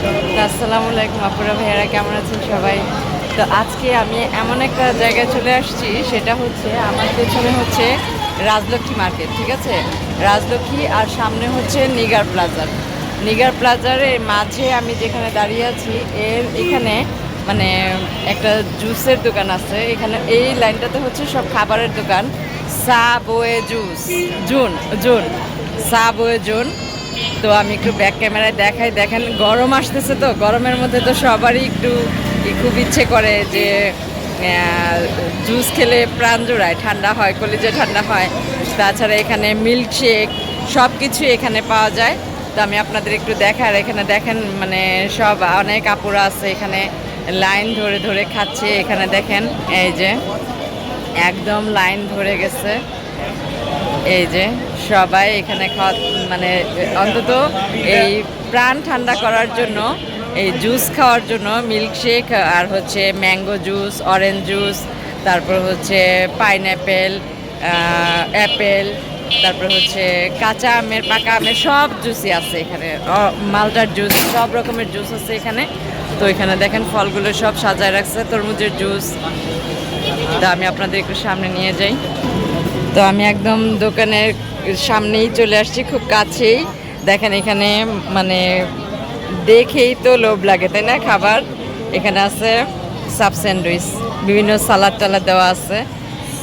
আসসালামু আলাইকুম আপুরা ভাইয়ারা, কেমন আছেন সবাই? তো আজকে আমি এমন একটা জায়গায় চলে আসছি, সেটা হচ্ছে আমার পেছনে হচ্ছে রাজলক্ষ্মী মার্কেট, ঠিক আছে? রাজলক্ষ্মী আর সামনে হচ্ছে নিগার প্লাজার। নিগার প্লাজারের মাঝে আমি যেখানে দাঁড়িয়ে আছি এখানে মানে একটা জুসের দোকান আছে। এখানে এই লাইনটাতে হচ্ছে সব খাবারের দোকান। Subway juice, June June subway June. তো আমি একটু ব্যাক ক্যামেরায় দেখাই, দেখেন গরম আসতেছে, তো গরমের মধ্যে তো সবারই একটু খুব ইচ্ছে করে যে জুস খেলে প্রাণ জোড়ায়, ঠান্ডা হয়, কলিজে ঠান্ডা হয়। তাছাড়া এখানে মিল্কশেক সব কিছু এখানে পাওয়া যায়। তো আমি আপনাদের একটু দেখার, এখানে দেখেন মানে সব অনেক আপুরা আছে এখানে লাইন ধরে ধরে খাচ্ছে। এখানে দেখেন এই যে একদম লাইন ধরে গেছে, এই যে সবাই এখানে খাওয়া মানে অন্তত এই প্রাণ ঠান্ডা করার জন্য, এই জুস খাওয়ার জন্য মিল্কশেক আর হচ্ছে ম্যাঙ্গো জুস, অরেঞ্জ জুস, তারপর হচ্ছে পাইনঅ্যাপেল, অ্যাপেল, তারপর হচ্ছে কাঁচা আমের, পাকা আমের সব জুসই আছে এখানে। মালটার জুস, সব রকমের জুস আছে এখানে। তো এখানে দেখেন ফলগুলো সব সাজায় রাখছে, তরমুজের জুস। তো আমি আপনাদের একটু সামনে নিয়ে যাই। তো আমি একদম দোকানের সামনেই চলে আসছি, খুব কাছেই। দেখেন এখানে মানে দেখেই তো লোভ লাগে, তাই না? খাবার এখানে আছে, সাব স্যান্ডউইচ, বিভিন্ন সালাদ টালাদ দেওয়া আছে।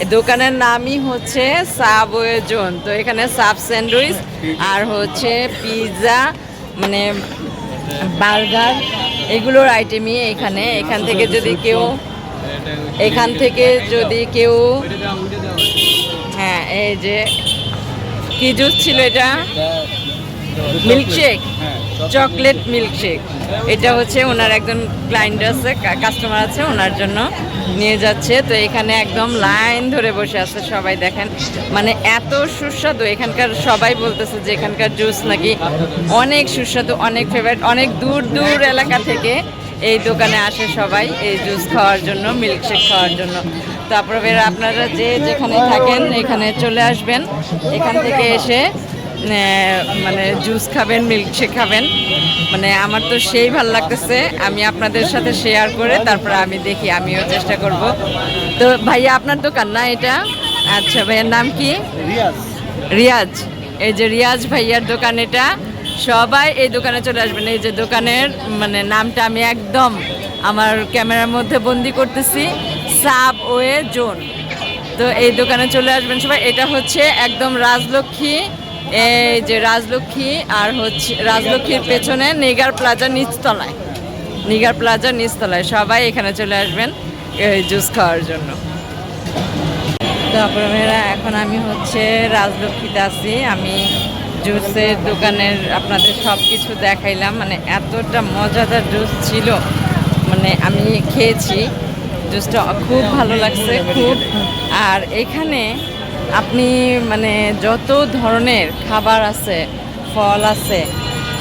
এই দোকানের নামই হচ্ছে সাবওয়ে জোন। তো এখানে সাব স্যান্ডউইচ আর হচ্ছে পিৎজা, মানে বার্গার, এগুলোর আইটেমই এখানে। এখান থেকে যদি কেউ হ্যাঁ, এই যে কি জুস ছিল এটা? Milkshake, chocolate milkshake. এটা হচ্ছে ওনার একজন ক্লায়েন্ট আছে, কাস্টমার আছে, ওনার জন্য নিয়ে যাচ্ছে। তো এখানে একদম লাইন ধরে বসে আছে সবাই, দেখেন মানে এত সুস্বাদু। এখানকার সবাই বলতেছে যে এখানকার জুস নাকি অনেক সুস্বাদু, অনেক ফেভারিট। অনেক দূর দূর এলাকা থেকে এই দোকানে আসে সবাই এই জুস খাওয়ার জন্য, মিল্কশেক খাওয়ার জন্য। তারপরে আপনারা যে যেখানে থাকেন এখানে চলে আসবেন, এখান থেকে এসে মানে জুস খাবেন, মিল্কশেক খাবেন। মানে আমার তো সেই ভালো লাগতেছে, আমি আপনাদের সাথে শেয়ার করে তারপরে আমি দেখি, আমিও চেষ্টা করব। তো ভাইয়া আপনার দোকান না এটা? আচ্ছা, ভাইয়ার নাম কি? রিয়াজ। রিয়াজ। এই যে রিয়াজ ভাইয়ার দোকান এটা। সবাই এই দোকানে চলে আসবেন। এই যে দোকানের মানে নামটা আমি একদম আমার ক্যামেরার মধ্যে বন্দি করতেছি, সাবওয়ে জোন। তো এই দোকানে চলে আসবেন সবাই। এটা হচ্ছে একদম রাজলক্ষ্মী, এই যে রাজলক্ষ্মী আর হচ্ছে রাজলক্ষ্মীর পেছনে নিগার প্লাজা নিচতলায়, নিগার প্লাজা নিচতলায় সবাই এখানে চলে আসবেন এই জুস খাওয়ার জন্য। তারপরে মেয়েরা এখন আমি হচ্ছে রাজলক্ষ্মীতে আছি। আমি জুসের দোকানের আপনাদের সব কিছু দেখাইলাম, মানে এতটা মজাদার জুস ছিল, মানে আমি খেয়েছি জুসটা, খুব ভালো লাগছে খুব। আর এখানে আপনি মানে যত ধরনের খাবার আছে, ফল আছে,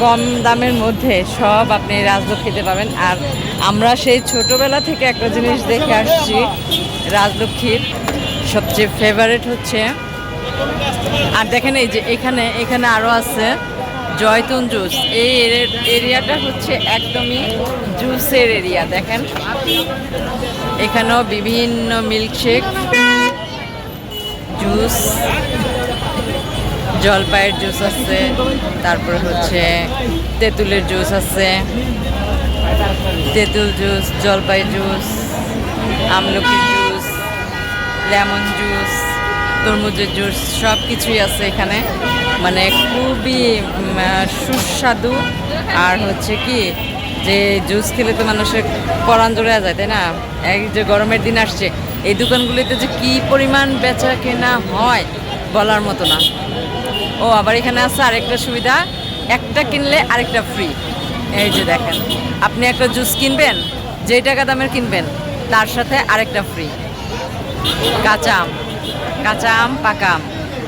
কম দামের মধ্যে সব আপনি রাজলক্ষ্মীতে পাবেন। আর আমরা সেই ছোটোবেলা থেকে একটা জিনিস দেখে আসছি, রাজলক্ষ্মীর সবচেয়ে ফেভারিট হচ্ছে, আর দেখেন এই যে এখানে এখানে আরও আছে জয়তুন জুস। এই এরিয়াটা হচ্ছে একদমই জুসের এরিয়া। দেখেন এখানেও বিভিন্ন মিল্কশেক, জুস, জলপাইয়ের জুস আছে, তারপর হচ্ছে তেঁতুলের জুস আছে, তেঁতুল জুস, জলপাই জুস, আমলকির জুস, লেমন জুস, তরমুজের জুস, সব কিছুই আছে এখানে। মানে খুবই সুস্বাদু। আর হচ্ছে কি যে জুস খেলে তো মানুষের পরাণ জোড়া যায়, তাই না? এই যে গরমের দিন আসছে, এই দোকানগুলিতে যে কি পরিমাণ বেচা কেনা হয় বলার মতো না। ও আবার এখানে আছে আরেকটা সুবিধা, একটা কিনলে আরেকটা ফ্রি। এই যে দেখেন, আপনি একটা জুস কিনবেন, যেই টাকা দামের কিনবেন তার সাথে আরেকটা ফ্রি। কাঁচা আম, কাঁচা আম, পাকা আম,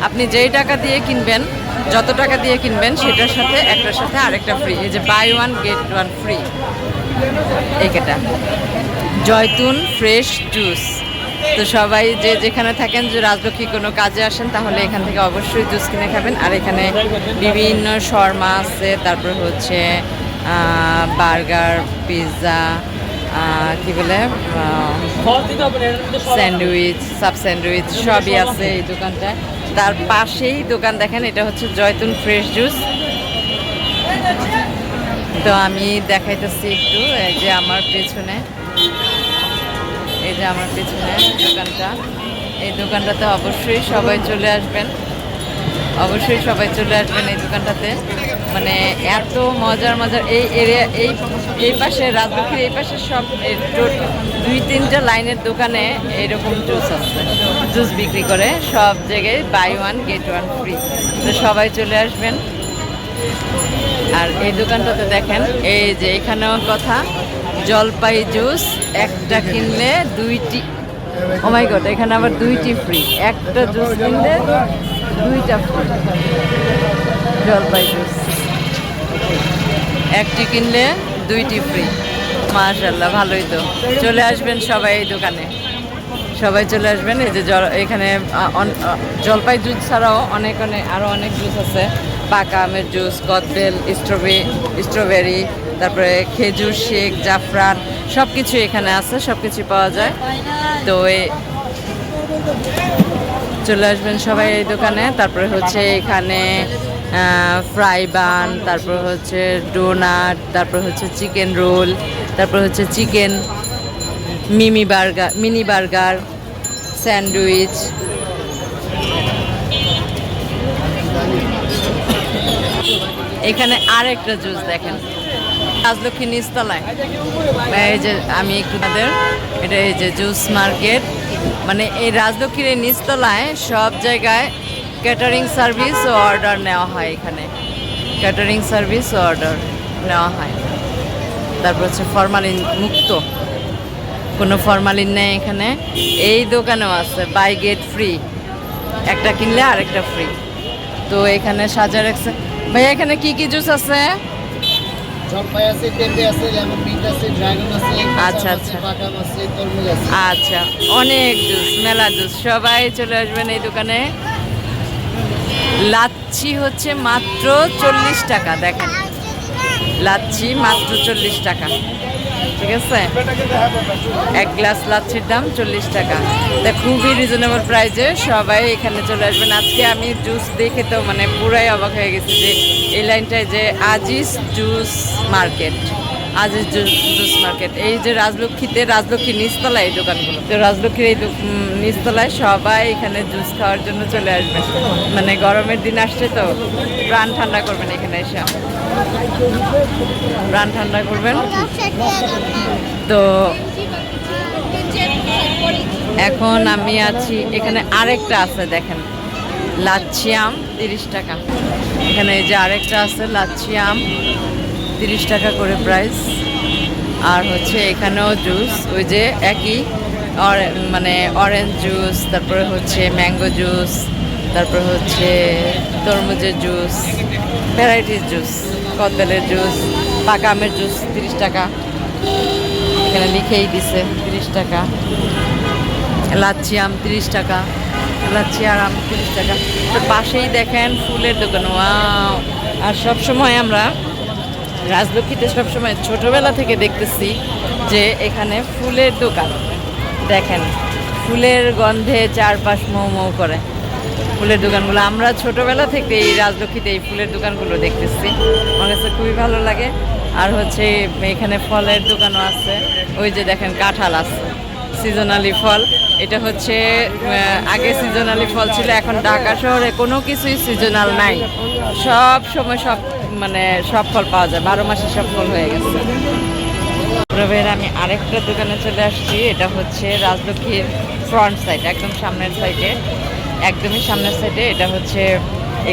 আপনি যেই টাকা দিয়ে কিনবেন, যত টাকা দিয়ে কিনবেন সেটার সাথে একটার সাথে আরেকটা ফ্রি। এই যে buy one get one free. এইটা জয়তুন ফ্রেশ জুস। তো সবাই যে যেখানে থাকেন, যে রাজলক্ষ্মী কোনো কাজে আসেন, তাহলে এখান থেকে অবশ্যই জুস কিনে খাবেন। আর এখানে বিভিন্ন শর্মা আছে, তারপর হচ্ছে বার্গার, পিৎজা, কি বলে, স্যান্ডউইচ, সাব স্যান্ডউইচ সবই আছে এই দোকানটায়। তার পাশেই দোকান দেখেন, এটা হচ্ছে জয়তুন ফ্রেশ জুস। তো আমি দেখাইতেছি একটু, এই যে আমার পেছনে, এই যে আমার পেছনে দোকানটা। এই দোকানটাতে অবশ্যই সবাই চলে আসবেন, অবশ্যই সবাই চলে আসবেন এই দোকানটাতে। মানে এত মজার মজার এই এরিয়া, এই পাশে রাজলক্ষ্মীর এই পাশে সব 2-3টা লাইনের দোকানে এরকম জুস আছে, জুস বিক্রি করে সব জায়গায়, buy one get one free. তো সবাই চলে আসবেন। আর এই দোকানটাতে দেখেন, এই যে এখানেও কথা, জলপাই জুস একটা কিনলে 2টি, ও মাই গড, এখানে আবার 2টি ফ্রি, একটা জুস কিনলে 2টা ফ্রি। জলপাই জুস একটি কিনলে 2টি ফ্রি, মাশাআল্লাহ, ভালোই তো। চলে আসবেন সবাই এই দোকানে, সবাই চলে আসবেন। এই যে এখানে জলপাই জুস ছাড়াও অনেক আরও অনেক জুস আছে, পাকা আমের জুস, কদবেল, স্ট্রবেরি, তারপরে খেজুর শেক, জাফরান, সব কিছু এখানে আছে, সব কিছু পাওয়া যায়। তো চলে আসবেন সবাই এই দোকানে। তারপরে হচ্ছে এখানে ফ্রাই বান, তারপর হচ্ছে ডোনাট, তারপর হচ্ছে চিকেন রোল, তারপর হচ্ছে চিকেন মিনি বার্গার, স্যান্ডউইচ। এখানে আরেকটা জুস দেখেন, রাজলক্ষ্মী নিচতলায়, এই যে আমি একটু তাদের, এটা এই যে জুস মার্কেট, মানে এই রাজলক্ষ্মীর এই নিচতলায় সব জায়গায় ক্যাটারিং সার্ভিস ও অর্ডার নেওয়া হয়। এখানে ক্যাটারিং সার্ভিস ও অর্ডার নেওয়া হয়। তারপর হচ্ছে ফরমালিন মুক্ত, কোনো ফরমালিন নেই এখানে। এই দোকানেও আছে বাই গেট ফ্রি, একটা কিনলে আরেকটা ফ্রি। তো এখানে সাজা রাখছে। ভাইয়া এখানে কি কি জুস আছে? জলপাই আছে, পেঁপে আছে, লেমন বিট আছে, ড্রাগন আছে, আচ্ছা আচ্ছা, বাদাম আছে, তরমুজ আছে। আচ্ছা, অনেক জুস, মেলা জুস। সবাই চলে আসবেন এই দোকানে। লাচ্ছি হচ্ছে মাত্র 40 টাকা, দেখেন, লাচ্ছি মাত্র 40 টাকা, ঠিক আছে? এক গ্লাস লাচ্ছির দাম 40 টাকা। তা খুবই রিজনেবল প্রাইসে সবাই এখানে চলে আসবেন। আজকে আমি জুস দেখে তো মানে পুরাই অবাক হয়ে গেছি যে এই লাইনটায় যে Aziz juice market, Aziz juice market, এই যে রাজলক্ষ্মীর নিচতলায় এই দোকানগুলো। তো রাজলক্ষ্মীর এই নিচতলায় সবাই এখানে জুস খাওয়ার জন্য চলে আসবেন। মানে গরমের দিন আসছে তো, প্রাণ ঠান্ডা করবেন এখানে এসে, প্রাণ ঠান্ডা করবেন। তো এখন আমি আছি এখানে, আরেকটা আছে দেখেন, লাচ্ছি আম 30 টাকা। এখানে এই যে আরেকটা আছে লাচ্ছি আম 30 টাকা করে প্রাইস। আর হচ্ছে এখানেও জুস, ওই যে একই, মানে অরেঞ্জ জুস, তারপরে হচ্ছে ম্যাঙ্গো জুস, তারপরে হচ্ছে তরমুজের জুস, ভ্যারাইটিস জুস, কদবেলের জুস, পাকা আমের জুস 30 টাকা। এখানে লিখেই দিছে 30 টাকা। লাচ্ছি আম 30 টাকা, লাচ্ছি আর আম 30 টাকা। তো পাশেই দেখেন ফুলের দোকান, ওয়াও। আর সবসময় আমরা রাজলক্ষ্মীতে সবসময় ছোটোবেলা থেকে দেখতেছি যে এখানে ফুলের দোকান, দেখেন ফুলের গন্ধে চারপাশ মৌ মৌ করে। ফুলের দোকানগুলো আমরা ছোটোবেলা থেকে এই রাজলক্ষ্মীতে এই ফুলের দোকানগুলো দেখতেছি, আমার কাছে খুবই ভালো লাগে। আর হচ্ছে এখানে ফলের দোকানও আছে, ওই যে দেখেন কাঁঠাল আছে, সিজনালি ফল। এটা হচ্ছে আগে সিজনালি ফল ছিল, এখন ঢাকা শহরে কোনো কিছুই সিজনাল নাই, সব সময় সব মানে সব ফল পাওয়া যায়, 12 মাসে সব ফল হয়ে গেছে। প্রবের আমি আরেকটা দোকানে চলে আসছি, এটা হচ্ছে রাজলক্ষ্মীর ফ্রন্ট সাইড, একদম সামনের সাইডে, একদমই সামনের সাইডে। এটা হচ্ছে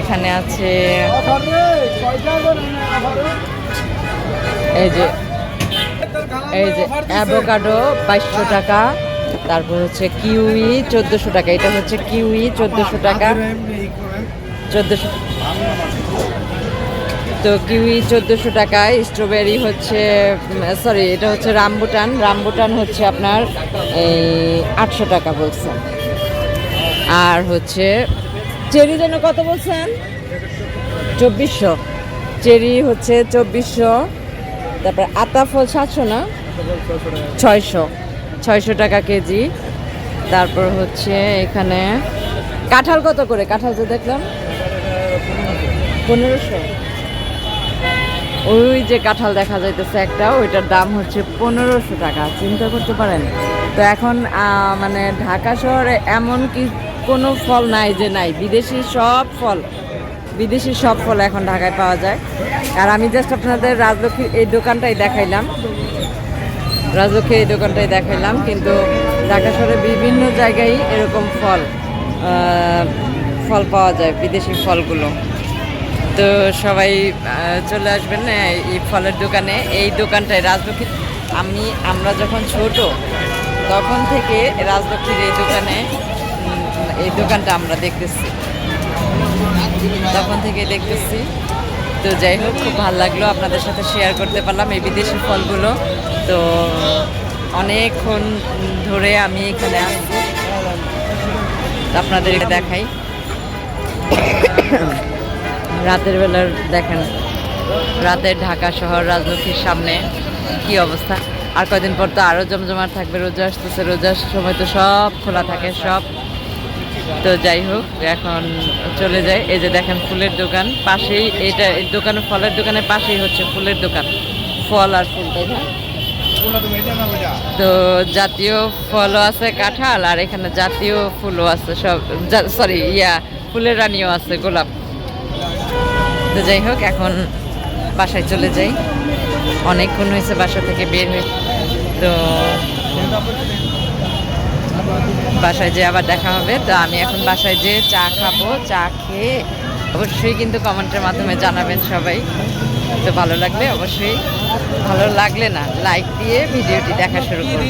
এখানে আছে এই যে অ্যাভোকাডো 2200 টাকা, তারপর হচ্ছে কিউই 1400 টাকা। এটা হচ্ছে কিউই 1400 টাকা, 1400। তো কিউই 1400 টাকায়। স্ট্রবেরি হচ্ছে, সরি, এটা হচ্ছে রামবুটান হচ্ছে আপনার এই 800 টাকা বলছেন। আর হচ্ছে চেরি যেন কত বলছেন? 2400। চেরি হচ্ছে 2400। তারপর আতা ফল 700 না 600 টাকা কেজি। তারপর হচ্ছে এখানে কাঁঠাল কত করে? কাঁঠাল তো দেখলাম 1500। ওই যে কাঁঠাল দেখা যাইতেছে একটা, ওইটার দাম হচ্ছে 1500 টাকা। চিন্তা করতে পারেন। তো এখন মানে ঢাকা শহরে এমন কি কোনো ফল নাই যে নাই, বিদেশি সব ফল এখন ঢাকায় পাওয়া যায়। আর আমি জাস্ট আপনাদের রাজলক্ষ্মীর এই দোকানটাই দেখাইলাম, কিন্তু ঢাকা শহরে বিভিন্ন জায়গায় এরকম ফল পাওয়া যায়, বিদেশি ফলগুলো। তো সবাই চলে আসবেন এই ফলের দোকানে। এই দোকানটায় রাজলক্ষ্মীর আমরা যখন ছোট তখন থেকে রাজলক্ষ্মীর এই দোকানটা আমরা দেখতেছি, তখন থেকে দেখতেছি। তো যাই হোক, খুব ভালো লাগলো, আপনাদের সাথে শেয়ার করতে পারলাম এই বিদেশি ফলগুলো। তো অনেকক্ষণ ধরে আমি এখানে আসছি, আপনাদের দেখাই। রাতের বেলার দেখেন, রাতের ঢাকা শহর রাজলক্ষ্মীর সামনে কি অবস্থা। আর কয়দিন পর তো আরও জমজমাট থাকবে, রোজা আসতেছে, রোজার সময় তো সব খোলা থাকে সব। তো যাই হোক, এখন চলে যাই। এই যে দেখেন ফুলের দোকান পাশেই, এই দোকানে ফলের দোকানের পাশেই হচ্ছে ফুলের দোকান, ফল আর ফুল, তাই না? তো জাতীয় ফলও আছে কাঁঠাল, আর এখানে জাতীয় ফুলও আছে সব, সরি ফুলের রানীও আছে, গোলাপ। তো যাই হোক, এখন বাসায় চলে যাই, অনেকক্ষণ হয়েছে বাসা থেকে বের হয়ে। তো বাসায় যেয়ে আবার দেখা হবে। তো আমি এখন বাসায় যেয়ে চা খাবো, চা খেয়ে অবশ্যই কিন্তু কমেন্টের মাধ্যমে জানাবেন সবাই। তো ভালো লাগলে অবশ্যই, ভালো লাগলে না লাইক দিয়ে ভিডিওটি দেখা শুরু করুন।